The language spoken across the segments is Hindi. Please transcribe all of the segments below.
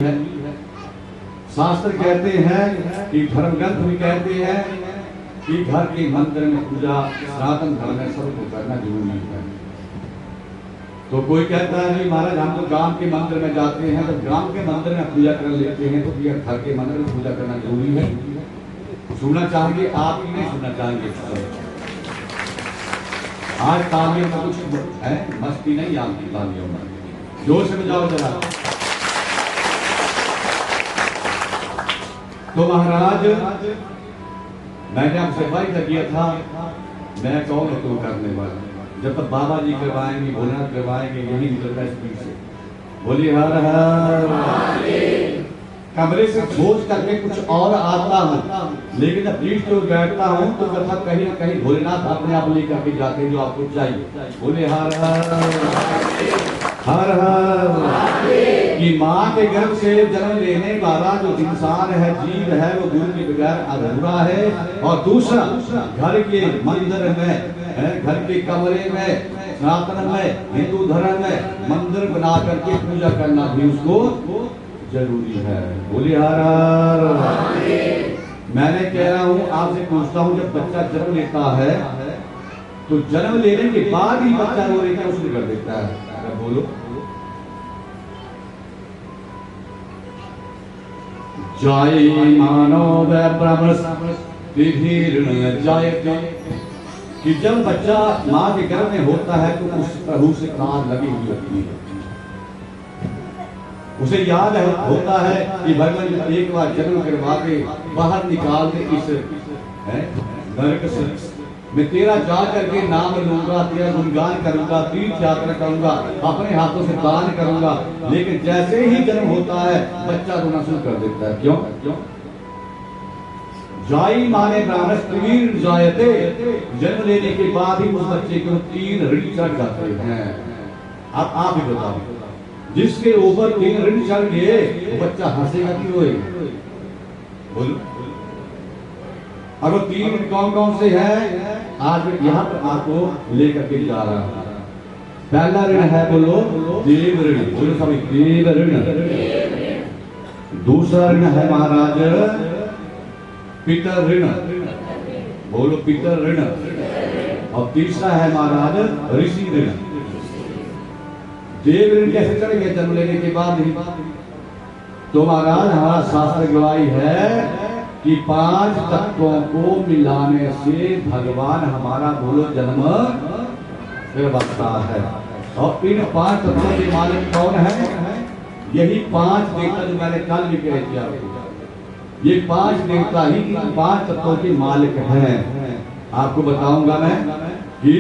है। शास्त्र कहते हैं कि धर्म ग्रंथ भी कहते हैं कि घर के मंदिर में पूजा सनातन धर्म में सबको करना जरूरी है। तो कोई कहता है नहीं महाराज हम तो गांव के मंदिर में जाते हैं, तो गांव के मंदिर में पूजा कर लेते हैं, तो क्या घर के मंदिर में पूजा करना जरूरी है? सुनना चाहेंगे आप ही नहीं सुनना चाहेंगे? आज तालियों में कुछ है, मस्ती नहीं आती तालियों में, जोर से बजाओ जरा। तो महाराज मैंने आपसे वायदा किया था, मैं कौन है तो करने वाला, जब तक बाबा जी करवाएंगे, भोलेनाथ करवाएंगे, यही निकलता है स्पीड से। बोलिए हर हर। कमरे से सोच करके कुछ और आता हूँ, लेकिन जब पीठ पे बैठता हूँ तो कथा कहीं न कहीं भोलेनाथ अपने आप लेकर के जाते हैं जो आपको चाहिए। बोले हर हर हर हर। कि माँ के गर्भ से जन्म लेने वाला जो इंसान है, जीव है, वो गुरु के बगैर अधूरा है। और दूसरा घर के मंदिर में, घर के कमरे में, सनातन में, हिंदू धर्म में मंदिर बना करके पूजा करना भी उसको जरूरी है। बोलिए हर हर। मैंने कह रहा हूँ आपसे पूछता हूँ, जब बच्चा जन्म लेता है तो जन्म लेने के बाद ही बच्चा रोने का उसने कर देता है। बोलो जय मानव ब्रह्म जायते, कि जब बच्चा माँ के गर्भ में होता है तो उस प्रभु से कान लगी हुई होती है, उसे याद होता है कि भगवान एक बार जन्म करवा के बाहर निकाल दे इस नरक से, मैं तेरा जा करके नाम लूंगा, तेरा गुणगान करूंगा, तीर्थ यात्रा करूंगा, अपने हाथों से दान करूंगा। लेकिन जैसे ही जन्म होता है बच्चा रोना शुरू कर देता है। क्यों? जाई माने ब्राह्मण तीर जायते, जन्म लेने के बाद ही उस बच्चे को 3 ऋण चढ़ जाते हैं। अब आप ही बताओ, जिसके ऊपर 3 ऋण चढ़ गए वो बच्चा हंसेगा कि रोएगा? बोलो। अगर 3 कौन कौन से हैं आज मैं यहाँ पर आपको लेकर के जा रहा हूँ। पहला ऋण है, बोलो देव ऋण। बोलो सभी देव ऋण। दूसरा ऋण है महाराज पितर ऋण। बोलो पितर ऋण। और तीसरा है महाराज ऋषि ऋण। देव ऋण कैसे चढ़ेंगे जन्म लेने के बाद ही? तो महाराज हमारा शास्त्र गवाही है कि 5 तत्वों को मिलाने से भगवान हमारा बोलो जन्म बचता है। और इन 5 तत्वों के मालिक कौन है? यही 5 देवता जो मैंने कल भी कह दिया, ये 5 देवता ही इन 5 तत्वों के मालिक हैं। आपको बताऊंगा मैं कि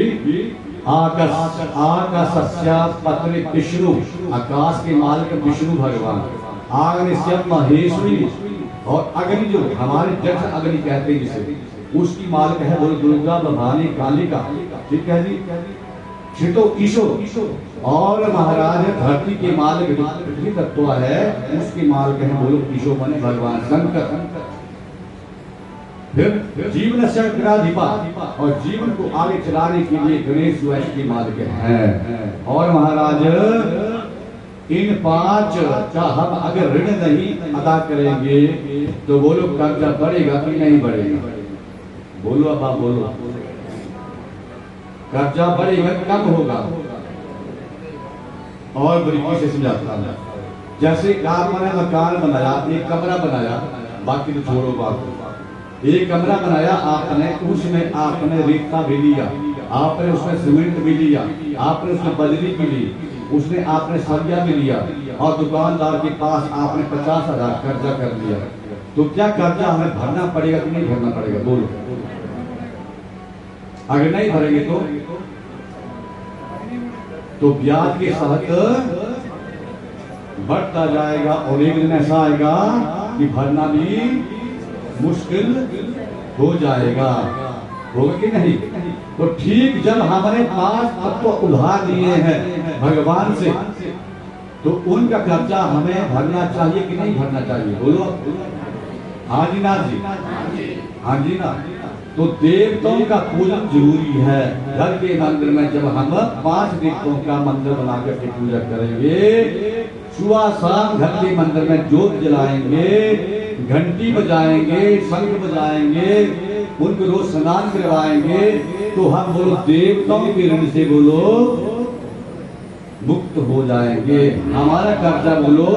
आकाशस्या पत्रे विष्णु, आकाश के मालिक विष्णु भगवान, आग्निश्य महेश्वरी, और अग्नि जो हमारे जठ अग्नि कहते हैं जिसे, उसकी मालिक है बोलो दुर्गा, भवानी, कालिका। ठीक है जी। छिटो ईशो, और महाराज धरती के मालिक पृथ्वी तत्व है, उसकी मालिक है बोलो ईशो माने भगवान शंकर। फिर जीवन से ग्राधिपा, और जीवन को आगे चलाने के लिए गणेश जो इसकी मालिक है। और महाराज इन 5 का हम अगर ऋण नहीं अदा करेंगे तो बोलो कर्जा बढ़ेगा कि नहीं बढ़ेगा? बोलो अब आप बोलो, कर्जा बढ़ेगा कम होगा? और बरीकी से समझाता हूं। जैसे आपने मकान बनाया, एक कमरा बनाया, बाकी तो छोड़ो बात। एक कमरा बनाया आपने, उसमें आपने रेता भी लिया, आपने उसमें सीमेंट भी लिया, आपने उसमें बजरी भी ली, उसने आपने सरिया भी लिया, और दुकानदार के पास आपने 50,000 कर्जा कर लिया। तो क्या कर्जा हमें भरना पड़ेगा कि नहीं भरना पड़ेगा? बोलो। अगर नहीं भरेंगे तो ब्याज के साथ बढ़ता जाएगा, और एक दिन ऐसा आएगा कि भरना भी मुश्किल हो जाएगा। होगा कि नहीं? तो ठीक जब हमने 5 तत्व उधार लिए हैं भगवान से, तो उनका कर्जा हमें भरना चाहिए कि नहीं भरना चाहिए? बोलो हाँ जी ना जी, हाँ जी ना। तो देवताओं का पूजन जरूरी है। घर के मंदिर में जब हम 5 देवताओं का मंदिर बना करके पूजा करेंगे सुबह शाम घर के मंदिर में जोत जलाएंगे, घंटी बजाएंगे, शंख बजाएंगे, उनको रोज स्नान करवाएंगे, तो हम बोलो देवताओं के ऋण से बोलो मुक्त हो जाएंगे, हमारा कर्जा बोलो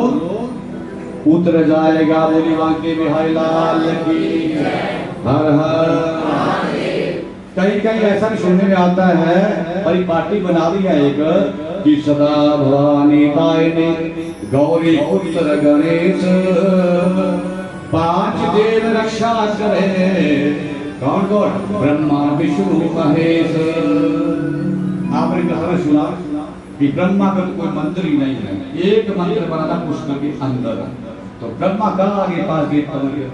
उतर जाएगा। बोली बांके बिहारी लाल की हर हर। कहीं कहीं ऐसा भी सुनने में आता है, परिपाटी बना दी है एक कि सदा भवानी तायने गौरी पुत्र गणेश, 5 देव रक्षा करे, कौन कौन? ब्रह्मा विष्णु महेश। आपने कहा सुना कि ब्रह्मा का कोई मंदिर ही नहीं है, एक मंदिर बना था पुष्कर के अंदर, तो ब्रह्मा का आगे 5 देव।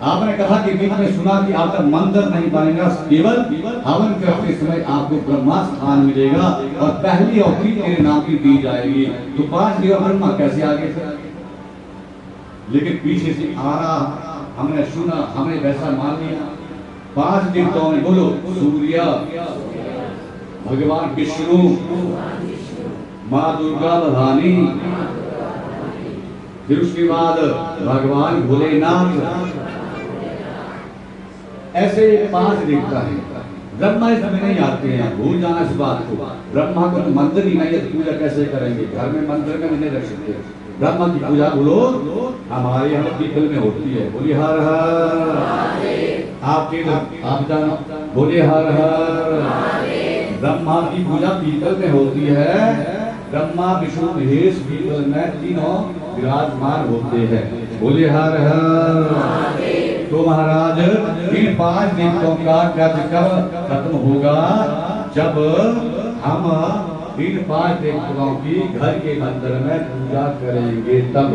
आपने कहा कि बीच में सुना कि आपका मंदिर नहीं बनेगा, केवल हवन करते समय आपको ब्रह्मा स्थान मिलेगा और पहली औखरी तेरे नाम की दी जाएगी। तो 5 देव ब्रह्मा कैसे आगे थे? लेकिन पीछे से आ रहा, हमने सुना, हमने वैसा मान लिया। 5 देवताओं ने बोलो सूर्य, भगवान विष्णु, माँ दुर्गा भवानी, फिर उसके बाद भगवान भोलेनाथ, ऐसे 5 देवता है। ब्रह्मा इसमें नहीं आते हैं, भूल जाना इस बात को। ब्रह्मा को तो मंदिर ही नहीं है, पूजा कैसे करेंगे? घर में मंदिर में नहीं रख सकते। ब्रह्मा की पूजा बोलो हमारे यहाँ पीतल में होती है। बोलिए हर हर। आपके आप जानो, बोलिए हर हर। ब्रह्मा की पूजा पीतल में होती है, ब्रह्मा विष्णु महेश पीतल में तीनों विराजमान होते हैं। बोलिए हर हर। तो महाराज इन 5 देवताओं का कार्य कब खत्म होगा? जब हम इन 5 देवताओं की घर के मंदिर में पूजा करेंगे तब।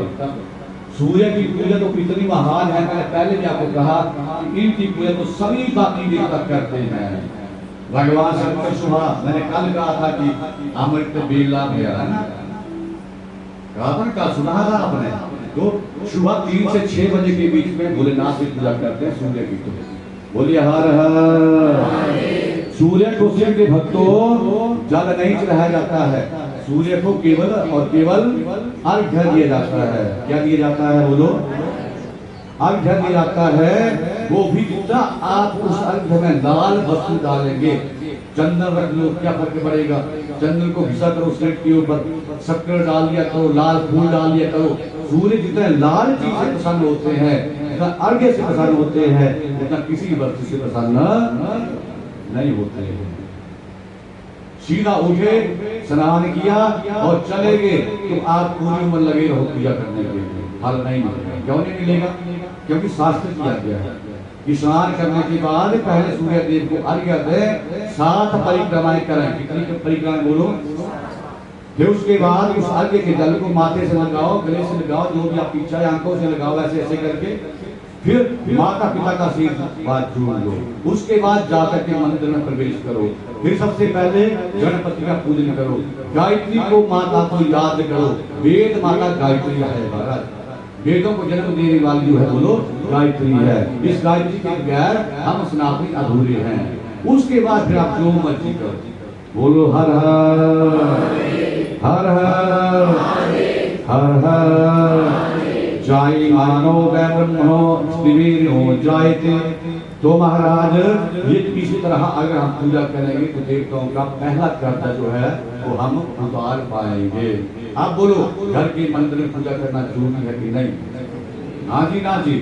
सूर्य की पूजा तो कितनी महान है, मैंने पहले भी आपको कहा कि इनकी पूजा तो सभी बाकी देवता करते हैं। भगवान शंकर सुबह, मैंने कल कहा था कि अमृत बेला गया है ना, कहा था ना, सुना था आपने। तो सुबह 3 से 6 बजे के बीच में भोलेनाथ की पूजा करते हैं सूर्य की। तो बोलिए हर हर। सूर्य को शिव के भक्तों ज्यादा नहीं चढ़ाया जाता है, सूर्य को केवल और केवल अर्घ्य दिया जाता है। क्या दिया जाता है? बोलो अर्घ्य दिया जाता है। वो भी जितना आप उस अर्घ्य में लाल वस्तु डालेंगे, चंदन रख लो, क्या फर्क पड़ेगा? चंदन को घिसा करो सिर के ऊपर, शक्कर डाल दिया करो, लाल फूल डाल दिया करो। सूर्य जितने लाल चीज से प्रसन्न होते हैं, जितना अर्घ्य से प्रसन्न होते हैं, उतना किसी वस्तु से प्रसन्न नहीं होते हैं। सीधा उठे, स्नान किया और चले गए तो आप पूरी उम्र लगे रहो पूजा करने के लिए, फल नहीं मिलेगा। क्यों नहीं मिलेगा? क्योंकि शास्त्र किया गया है कि स्नान करने के बाद पहले सूर्य देव को अर्घ्य दे, 7 परिक्रमाएं करें। कितनी परिक्रमाएं बोलो? फिर उसके बाद उस अर्घ्य के जल को माथे से लगाओ, गले से लगाओ, जो भी आपकी इच्छा है, आंखों से लगाओ, ऐसे ऐसे करके फिर माता पिता का आशीर्वाद जोड़ लो। उसके बाद जाकर के मंदिर में प्रवेश करो। फिर सबसे पहले गणपति का पूजन करो, गायत्री को माता को याद करो। वेद माता गायत्री है महाराज, वेदों को जन्म देने वाली जो है बोलो गायत्री है। इस गायत्री के बगैर हम सनातनी अधूरे हैं। उसके बाद फिर आप जो मर्जी करो, बोलो हर हर हर हर हर हर। जाई मानो ब्रह्मो स्त्रीवीरो जायते। तो महाराज ये इसी तरह अगर हम पूजा करेंगे तो देवताओं का पहला कर्ता जो है वो हम उतार पाएंगे। आप बोलो घर के मंदिर में पूजा करना जरूरी है कि नहीं? हाँ जी ना जी।